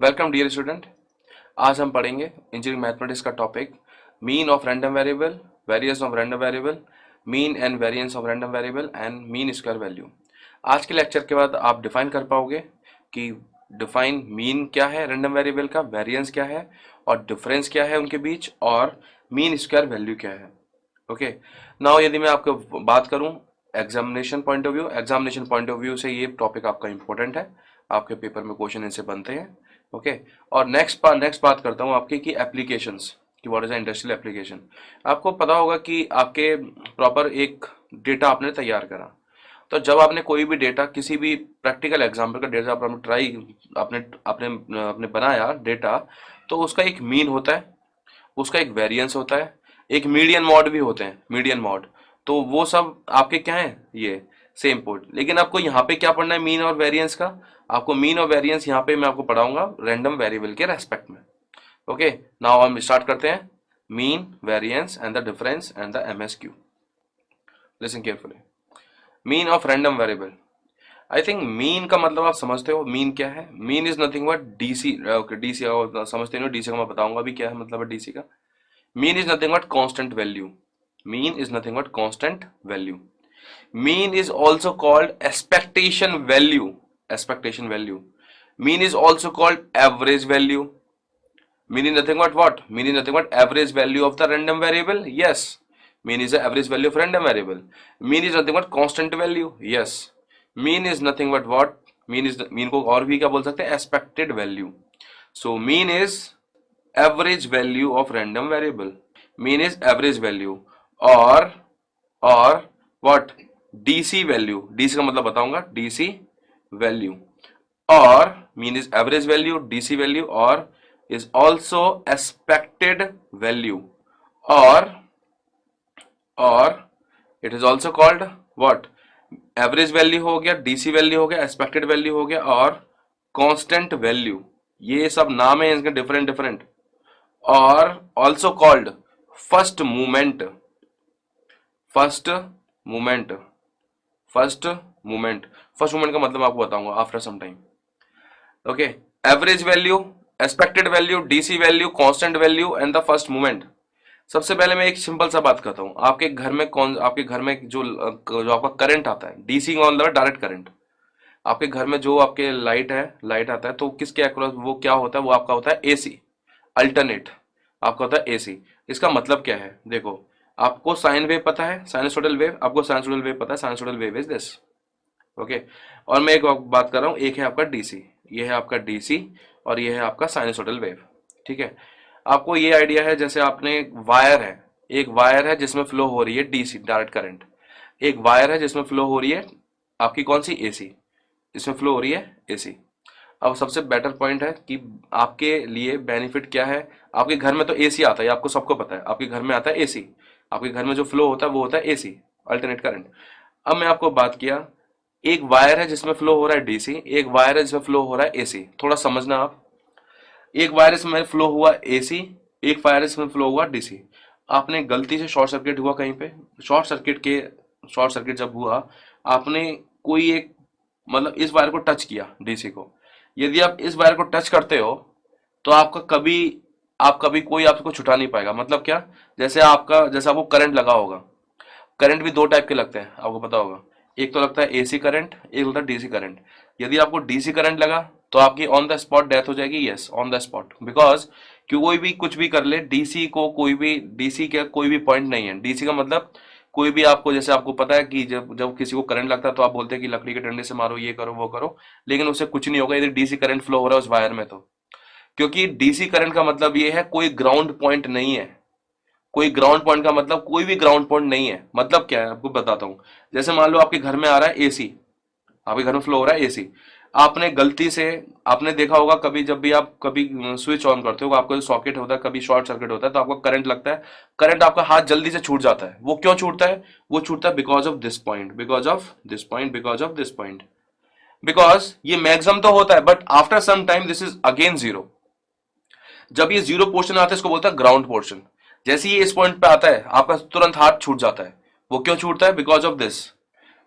Welcome dear student. आज हम पढ़ेंगे इंजीनियरिंग मैथमेटिक्स का topic mean of random variable, variance of random variable, mean and variance of random variable and mean square value. आज के lecture के बाद आप डिफाइन कर पाओगे कि डिफाइन मीन क्या है रैंडम वेरिएबल का, वेरिएंस क्या है और डिफरेंस क्या है उनके बीच, और मीन स्क्वायर वैल्यू क्या है। ओके, नाउ यदि मैं आपको बात करूं एग्जामिनेशन पॉइंट ऑफ व्यू से ये टॉपिक आपका इंपॉर्टेंट है, आपके पेपर में क्वेश्चन इनसे बनते हैं। ओके, और नेक्स्ट बात करता हूँ आपकी कि एप्लीकेशंस कि what is the industrial application. आपको पता होगा कि आपके प्रॉपर एक डेटा आपने तैयार करा, तो जब आपने कोई भी डेटा, किसी भी प्रैक्टिकल एग्जाम्पल का डेटा आपने ट्राई आपने आपने आपने बनाया डेटा, तो उसका एक मीन होता है, उसका एक वेरिएंस होता है, एक मीडियन मॉड भी होते हैं, मीडियन मॉड। तो वो सब आपके क्या है, ये सेम पोर्ट। लेकिन आपको यहाँ पे क्या पढ़ना है, मीन और वेरिएंस का। आपको मीन और वेरिएंस यहाँ पे मैं आपको पढ़ाऊंगा रैंडम वेरिएबल के रेस्पेक्ट में। ओके, नाउ हम स्टार्ट करते हैं mean, variance and the difference and the MSQ. Listen carefully. Mean of random variable. I think mean का मतलब आप समझते हो, मीन क्या है। Mean is nothing but DC. DC समझते नहीं हो, डीसी का मैं बताऊंगा अभी क्या है मतलब है डीसी का। Mean is nothing but constant value. Mean is nothing but constant value. Mean is also called expectation value. Expectation value. Mean is also called average value. Mean is nothing but what? Mean is nothing but average value of the random variable. Yes. Mean is the average value of random variable. Mean is nothing but constant value. Yes. Mean is nothing but what? Mean को और भी क्या बोल सकते हैं? Expected value. So mean is average value of random variable. Mean is average value or what, DC value. DC का मतलब बताऊंगा, DC value or mean is average value, DC value or is also expected value or it is also called what, average value हो गया, DC value हो गया, expected value हो गया और कांस्टेंट वैल्यू। ये सब नाम है इनके डिफरेंट डिफरेंट। और also called first movement. First movement first movement first movement का मतलब आपको बताऊंगा after some time. Okay, average value, expected value, DC value, constant value and the first movement. सबसे पहले मैं एक सिंपल सा बात करता हूँ। आपके घर में जो आपका करंट आता है, डीसी का मतलब डायरेक्ट करंट। आपके घर में जो आपके लाइट आता है, तो किसके अक्रॉस वो क्या होता है, वो आपका होता है एसी, अल्टरनेट आपका होता है एसी। इसका मतलब क्या है, देखो आपको साइन वेव पता है, साइनसोइडल वेव, आपको साइनसोइडल वेव पता है, sinusoidal wave is this. Okay, और मैं एक बात कर रहा हूँ, एक है आपका डीसी, ये है आपका डीसी और ये है आपका साइनसोइडल वेव। ठीक है, आपको ये आइडिया है, जैसे आपने एक वायर है जिसमें फ्लो हो रही है डीसी डायरेक्ट करंट, एक वायर है जिसमें फ्लो हो रही है आपकी कौन सी, एसी, इसमें फ्लो हो रही है एसी। अब सबसे बेटर पॉइंट है कि आपके लिए बेनिफिट क्या है। आपके घर में तो एसी आता है, आपको सबको पता है, आपके घर में आता है एसी। आपके घर में जो फ्लो होता है वो होता है एसी, अल्टरनेट करंट। अब मैं आपको बात किया, एक वायर है जिसमें फ्लो हो रहा है डीसी, एक वायर है जिसमें फ्लो हो रहा है एसी। थोड़ा समझना आप, एक वायर इसमें फ्लो हुआ एसी, एक वायर इसमें फ्लो हुआ डीसी। आपने गलती से शॉर्ट सर्किट हुआ कहीं पे, शॉर्ट सर्किट जब हुआ, आपने कोई एक मतलब इस वायर को टच किया डीसी को। यदि आप इस वायर को टच करते हो तो आप कभी कोई आपको छुटा नहीं पाएगा। मतलब क्या, जैसे आपको करंट लगा होगा। करंट भी दो टाइप के लगते हैं, आपको पता होगा। एक तो लगता है एसी करंट, एक होता है डीसी करंट। यदि आपको डीसी करंट लगा तो आपकी ऑन द स्पॉट डेथ हो जाएगी। Yes, on the spot, because कोई भी कुछ भी कर ले, डीसी को कोई भी, डीसी का कोई भी पॉइंट नहीं है। डीसी का मतलब कोई भी, आपको जैसे आपको पता है कि जब जब किसी को करंट लगता है तो आप बोलते हैं कि लकड़ी के डंडे से मारो, ये करो वो करो, लेकिन उससे कुछ नहीं होगा यदि डीसी करंट फ्लो हो रहा है उस वायर में तो। क्योंकि डीसी करंट का मतलब ये है कोई ग्राउंड पॉइंट नहीं है। कोई ग्राउंड पॉइंट का मतलब कोई भी ग्राउंड पॉइंट नहीं है। मतलब क्या है आपको बताता हूं। जैसे मान लो आपके घर में आ रहा है एसी, आपके घर में फ्लो हो रहा है एसी। आपने गलती से, आपने देखा होगा कभी, जब भी आप कभी स्विच ऑन करते हो, आपका जो सॉकेट होता है कभी शॉर्ट सर्किट होता है तो आपको करंट लगता है। करंट आपका हाथ जल्दी से छूट जाता है। वो क्यों छूटता है, वो छूटता है because of this point, because of this point, because of this point. Because ये मैक्सिमम तो होता है but after some time this is again zero. जब ये जीरो पोर्शन आता है इसको बोलता है ग्राउंड पोर्शन। जैसे ही इस पॉइंट पे आता है आपका तुरंत हाथ छूट जाता है। वो क्यों छूटता है, बिकॉज ऑफ दिस।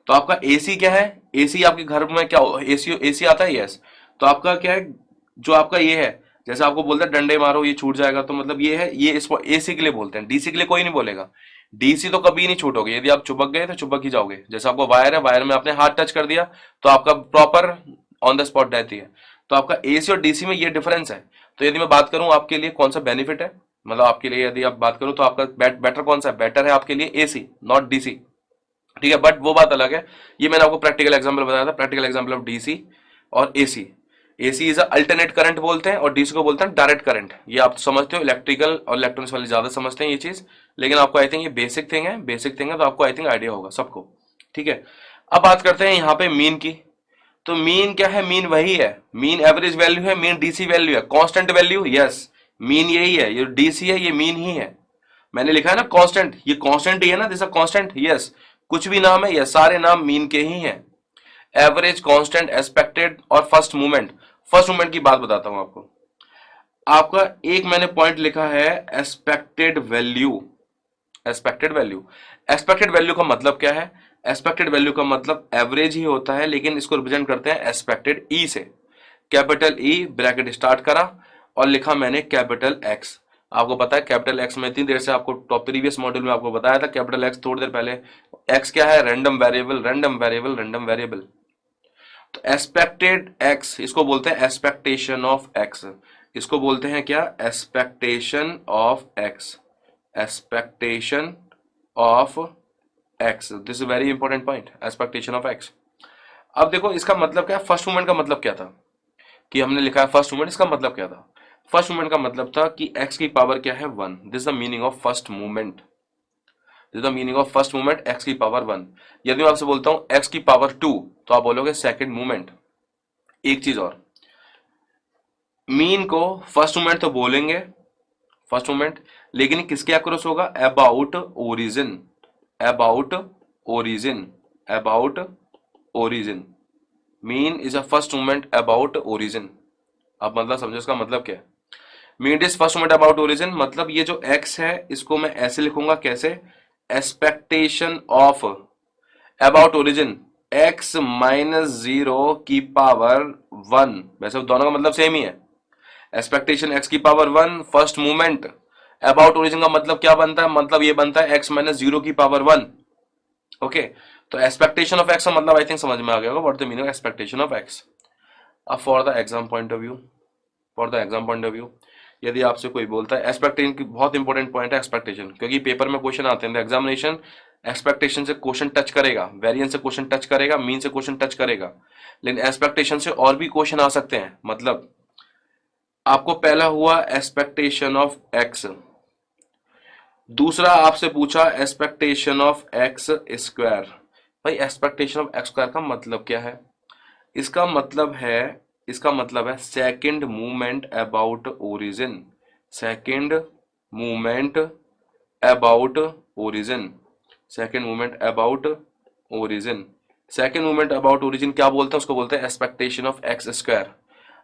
तो आपका एसी क्या है, एसी आपके घर में क्या, एसी एसी आता है, यस। तो आपका क्या है, जो आपका ये है, जैसे आपको बोलता है डंडे मारो ये छूट जाएगा, तो मतलब ये है, ये इसको एसी के लिए बोलते हैं, डीसी के लिए कोई नहीं बोलेगा। डीसी तो कभी नहीं छूटोगे, यदि आप चिपक गए तो चिपक ही जाओगे। जैसे आपको वायर है, वायर में आपने हाथ टच कर दिया तो आपका प्रॉपर ऑन द स्पॉट रहती है। तो आपका एसी और डीसी में ये डिफरेंस है। तो यदि मैं बात करूं आपके लिए कौन सा बेनिफिट है, मतलब आपके लिए यदि आप बात करूं तो आपका बेटर कौन सा है, बेटर है आपके लिए एसी नॉट डीसी, ठीक है। बट वो बात अलग है, ये मैंने आपको प्रैक्टिकल एग्जांपल बताया था, प्रैक्टिकल एग्जांपल ऑफ डीसी और AC. AC is alternate current बोलते हैं और डीसी को बोलते हैं डायरेक्ट करंट। ये आप तो समझते हो, इलेक्ट्रिकल और इलेक्ट्रॉनिक्स वाले ज्यादा समझते हैं ये चीज, लेकिन आपको आई थिंक ये बेसिक थिंग है, बेसिक थिंग है, तो आपको आई थिंक आइडिया होगा सबको, ठीक है। अब बात करते हैं यहाँ पे मीन की। तो मीन क्या है, मीन वही है, मीन एवरेज वैल्यू है, मीन डीसी वैल्यू है, कांस्टेंट वैल्यू, यस मीन यही है, ये डीसी है ये मीन ही है। मैंने लिखा है ना कांस्टेंट, ये कांस्टेंट ही है ना, दिस अ कांस्टेंट, यस। कुछ भी नाम है, ये सारे नाम मीन के ही हैं। एवरेज, कांस्टेंट, एक्सपेक्टेड और फर्स्ट मूवमेंट। फर्स्ट मूवमेंट की बात बताता हूं आपको। आपका एक मैंने पॉइंट लिखा है expected value. Expected value, expected value का मतलब क्या है, एक्सपेक्टेड वैल्यू का मतलब एवरेज ही होता है, लेकिन इसको रिप्रेजेंट करते हैं एक्सपेक्टेड ई से। कैपिटल ई ब्रैकेट स्टार्ट करा और लिखा मैंने कैपिटल एक्स। आपको पता है कैपिटल एक्स में इतनी देर से आपको प्रीवियस मॉड्यूल में आपको बताया था, कैपिटल एक्स थोड़ी देर पहले। एक्स क्या है, random variable, random variable, random variable. तो एक्सपेक्टेड एक्स इसको बोलते हैं एक्सपेक्टेशन ऑफ एक्स। इसको बोलते हैं क्या, expectation of x, expectation of x. This is very important point, expectation of x. अब देखो इसका मतलब क्या है, फर्स्ट मूवमेंट का मतलब क्या था कि हमने लिखा है फर्स्ट मूवमेंट, इसका मतलब क्या था, फर्स्ट मूवमेंट का मतलब था कि x की पावर क्या है, 1। This is the meaning of first movement, this is the meaning of first movement, x की पावर 1। यदि मैं आपसे बोलता हूं x की पावर 2 तो आप बोलोगे सेकंड मूवमेंट। एक चीज और, मीन को फर्स्ट मूवमेंट तो बोलेंगे, फर्स्ट मूवमेंट, लेकिन किसके अक्रॉस होगा, about origin, about origin, about origin. Mean is a first movement about origin. अब मतलब समझो इसका मतलब क्या है, mean is first movement about origin, मतलब ये जो x है इसको मैं ऐसे लिखूंगा, कैसे, expectation of about origin x minus 0 की पावर 1। वैसे दोनों का मतलब सेम ही है, एक्सपेक्टेशन x की power 1, first movement. About origin का मतलब क्या बनता है, मतलब ये बनता है x माइनस 0 की पावर 1। ओके, तो एक्सपेक्टेशन ऑफ x का मतलब आई थिंक समझ में आ गया होगा, what the meaning of expectation of x। अब for the exam point of view, for the exam point of view, यदि आपसे कोई बोलता है एक्सपेक्टेशन की, बहुत इंपॉर्टेंट पॉइंट है एक्सपेक्टेशन, क्योंकि पेपर में क्वेश्चन आते हैं, एग्जामिनेशन एक्सपेक्टेशन से क्वेश्चन टच करेगा, वेरिएंस से क्वेश्चन टच करेगा, मीन से क्वेश्चन टच करेगा, लेकिन एक्सपेक्टेशन से और भी क्वेश्चन आ सकते हैं। मतलब आपको पहला हुआ एक्सपेक्टेशन ऑफ एक्स, दूसरा आपसे पूछा एक्सपेक्टेशन ऑफ एक्स स्क्वायर। भाई एक्सपेक्टेशन ऑफ एक्स स्क्वायर का मतलब क्या है, इसका मतलब है, इसका मतलब है second movement about origin, second movement about origin, second movement about origin. Second movement about origin क्या बोलते हैं, उसको बोलते हैं एक्सपेक्टेशन ऑफ एक्स स्क्वायर।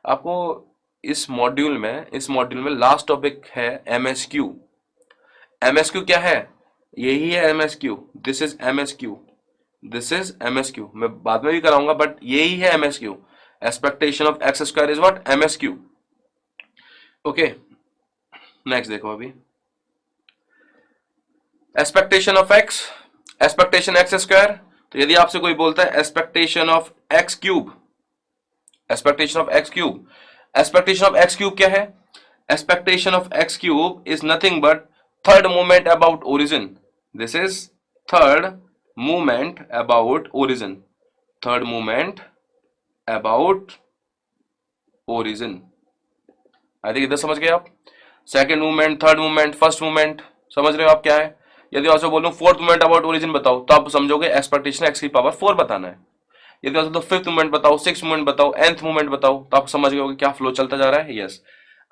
आपको इस मॉड्यूल में लास्ट टॉपिक है एमएसक्यू। एमएसक्यू क्या है, यही है MSQ, this is MSQ, this is MSQ. मैं बाद में भी कराऊंगा, बट यही है MSQ. Expectation of x square is what, MSQ. Okay, next देखो अभी, expectation of x, expectation x square. तो यदि आपसे कोई बोलता है expectation of x cube, expectation of x cube, expectation of x cube क्या है, expectation of x cube is nothing but third movement about origin. This is third movement about origin, third movement about origin. I think इधर समझ गए आप, second movement, third movement, first movement, समझ रहे हो आप क्या है। यदि आपसे बोलूं फोर्थ मूवमेंट अबाउट ओरिजिन बताओ, तो आप समझोगे एक्सपेक्टेशन एक्स की पावर 4 बताना है। यदि आपसे तो फिफ्थ मूवमेंट बताओ, सिक्स मूवमेंट बताओ, एंथ मूवमेंट बताओ, तो आप समझ गए क्या फ्लो चलता जा रहा है। यस,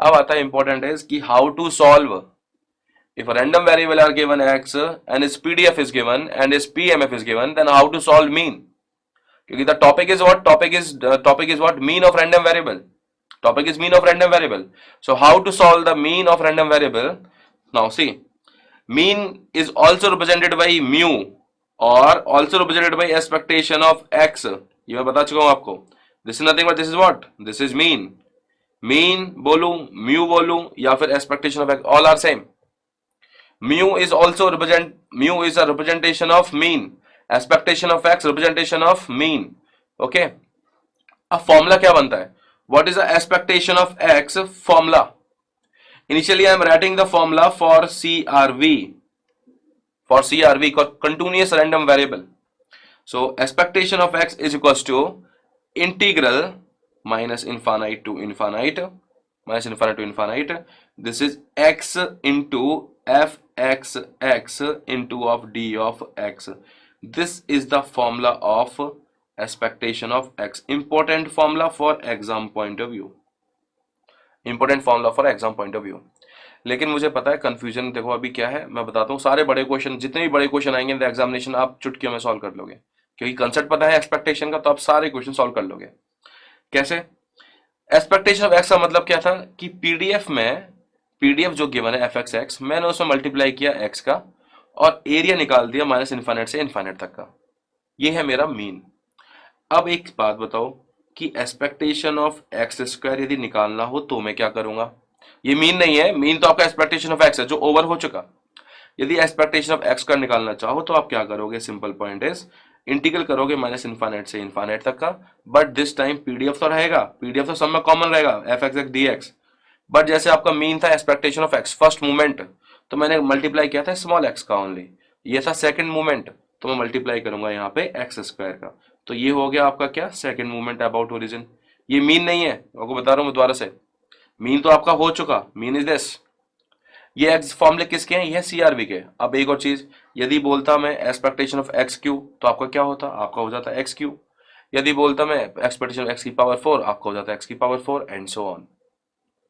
अब आता है इंपॉर्टेंट इज कि how to solve if a random variable are given x and its pdf is given and its pmf is given, then how to solve mean, क्योंकि the topic is what, topic is what, mean of random variable, topic is mean of random variable. So how to solve the mean of random variable, now see, mean is also represented by mu or also represented by expectation of x, ये मैं बता चुका हूं आपको। this is nothing but this is what, this is mean, mean बोलूं, mu बोलूं या फिर expectation of X, all are same. Mu is also represent, mu is a representation of mean. Expectation of x representation of mean. Okay. अब formula क्या बनता है? What is the expectation of x formula? Initially I am writing the formula for CRV. For CRV, continuous random variable. So expectation of x is equals to integral minus infinite to infinite, minus infinite to infinite. This is x into fxx into of d of x. This is the formula of expectation of x. Important formula for exam point of view. Important formula for exam point of view. लेकिन मुझे पता है confusion देखो अभी क्या है, मैं बताता हूँ. सारे बड़े क्वेश्चन, जितने भी बड़े क्वेश्चन आएंगे इन एग्जामिनेशन, आप चुटकियों में सॉल्व कर लोगे, क्योंकि कंसेप्ट पता है एक्सपेक्टेशन का, तो आप सारे क्वेश्चन सॉल्व कर लोगे. कैसे? एक्सपेक्टेशन ऑफ एक्स का मतलब क्या था कि पीडीएफ में, पीडीएफ जो गिवन है एफ एक्स एक्स, मैंने उसमें मल्टीप्लाई किया एक्स का और एरिया निकाल दिया माइनस इन्फाइनाइट से इन्फाइनाइट तक का. ये है मेरा मीन. अब एक बात बताओ कि एक्सपेक्टेशन ऑफ एक्स स्क्वायर यदि निकालना हो तो मैं क्या करूंगा? ये मीन नहीं है, मीन तो आपका एक्सपेक्टेशन ऑफ एक्स है जो ओवर हो चुका. यदि एक्सपेक्टेशन ऑफ एक्स का निकालना चाहो तो आप क्या करोगे? सिंपल पॉइंट इज इंटीग्रल करोगे माइनस इन्फाइनाइट से इन्फाइनाइट तक का. बट दिस टाइम पीडीएफ तो रहेगा, पीडीएफ तो सब में कॉमन रहेगा, F X x D x. But जैसे आपका मीन था expectation of x first movement, तो मैंने मल्टीप्लाई किया था स्मॉल एक्स का ओनली. ये था सेकंड मूवमेंट, तो मैं मल्टीप्लाई करूंगा यहाँ पे एक्स स्क्वायर का. तो ये हो गया आपका क्या? Second movement about origin. ये मीन नहीं है, आपको बता रहा हूँ दोबारा से. मीन तो आपका हो चुका, मीन इज दिस. ये एक्स फॉर्मूले किसके हैं? ये सीआरबी के. अब एक और चीज, यदि बोलता मैं एक्सपेक्टेशन ऑफ एक्स क्यू तो आपका क्या होता? आपका हो जाता एक्स क्यू. यदि बोलता मैं एक्सपेक्टेशन ऑफ एक्स की पावर 4, आपका हो जाता एक्स की power 4 and so on.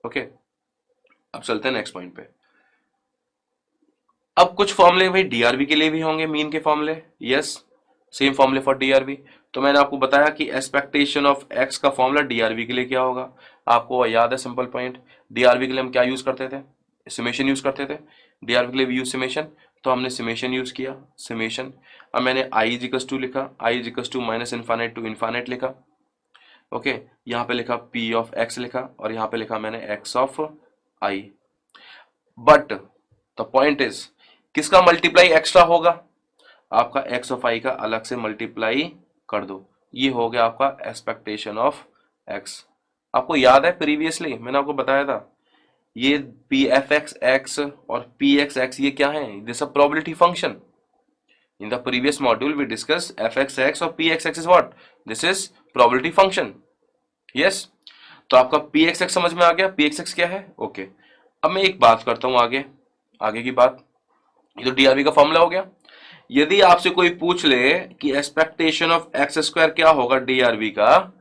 Okay, अब चलते हैं नेक्स्ट पॉइंट पे. अब कुछ फॉर्मूले भाई डीआरबी के लिए भी होंगे, मीन के फॉर्मूले. यस, सेम फॉर्मूले फॉर डीआरबी. तो मैंने आपको बताया कि एक्सपेक्टेशन ऑफ एक्स का फॉर्मूला डीआरबी के लिए क्या होगा. आपको याद है सिंपल पॉइंट. डीआरबी के लिए हम क्या यूज करते थे? समेशन यूज करते थे. डीआरबी के लिए भी यूज समेशन, तो हमने समेशन यूज किया, समेशन. अब मैंने आई इज इक्वल्स टू लिखा, I is equals to minus infinite to infinite लिखा. ओके, यहाँ पे लिखा पी ऑफ एक्स लिखा और यहाँ पे लिखा मैंने x of I. But the point is किसका मल्टीप्लाई एक्स्ट्रा होगा? आपका एक्स ऑफ आई का अलग से मल्टीप्लाई कर दो. ये हो गया आपका एक्सपेक्टेशन ऑफ एक्स. आपको याद है प्रीवियसली मैंने आपको बताया था ये पी एफ एक्स एक्स और पी एक्स एक्स ये क्या है? This a probability function. In the previous module we discuss F X X और P X X is what? This is probability function. Yes, तो आपका पी एक्स एक्स समझ में आ गया. पी एक्स एक्स क्या है? ओके. अब मैं एक बात करता हूं आगे, आगे की बात. ये तो डीआरबी का फॉर्मूला हो गया. यदि आपसे कोई पूछ ले कि एक्सपेक्टेशन ऑफ एक्स स्क्वायर क्या होगा डीआरबी का,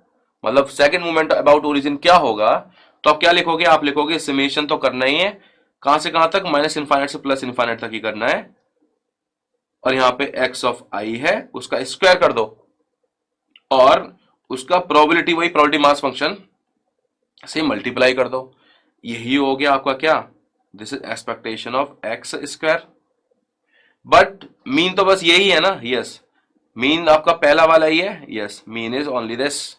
मतलब सेकंड मूवमेंट अबाउट ओरिजिन क्या होगा, तो आप क्या लिखोगे? आप लिखोगे समेशन तो करना ही है. कहां से कहां तक? माइनस इन्फाइनाइट से प्लस इन्फाइनाइट तक ही करना है. और यहां पे एक्स ऑफ आई है, उसका स्क्वायर कर दो और उसका प्रोबेबिलिटी, वही प्रोबेबिलिटी मास फंक्शन से मल्टीप्लाई कर दो. यही हो गया आपका क्या? This is expectation of x square. But mean तो बस यही है ना. यस, मीन आपका पहला वाला ही है. Yes, mean is only this.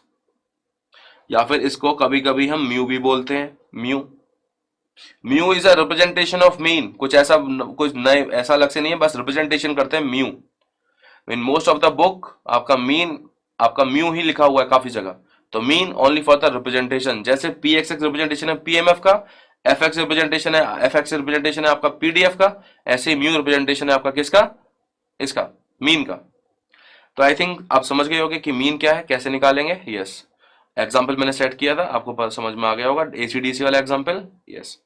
या फिर इसको कभी कभी हम म्यू भी बोलते हैं. Mu, mu is a representation of mean. कुछ ऐसा, कुछ नए ऐसा अलग से नहीं है, बस रिप्रेजेंटेशन करते हैं mu. In most of the book आपका मीन, आपका म्यू ही लिखा हुआ है काफी जगह. तो mean only for the representation. जैसे पी एक्स एक्स रिप्रेजेंटेशन है पीएमएफ का, एफ एक्स रिप्रेजेंटेशन है, एफ एक्स रिप्रेजेंटेशन है आपका पीडीएफ का, ऐसे ही म्यू रिप्रेजेंटेशन है आपका किसका? इसका, मीन का. तो आई थिंक आप समझ गए होंगे कि मीन क्या है, कैसे निकालेंगे. यस, एग्जाम्पल मैंने सेट किया था, आपको समझ में आ गया होगा, एसीडीसी वाला एग्जाम्पल. यस,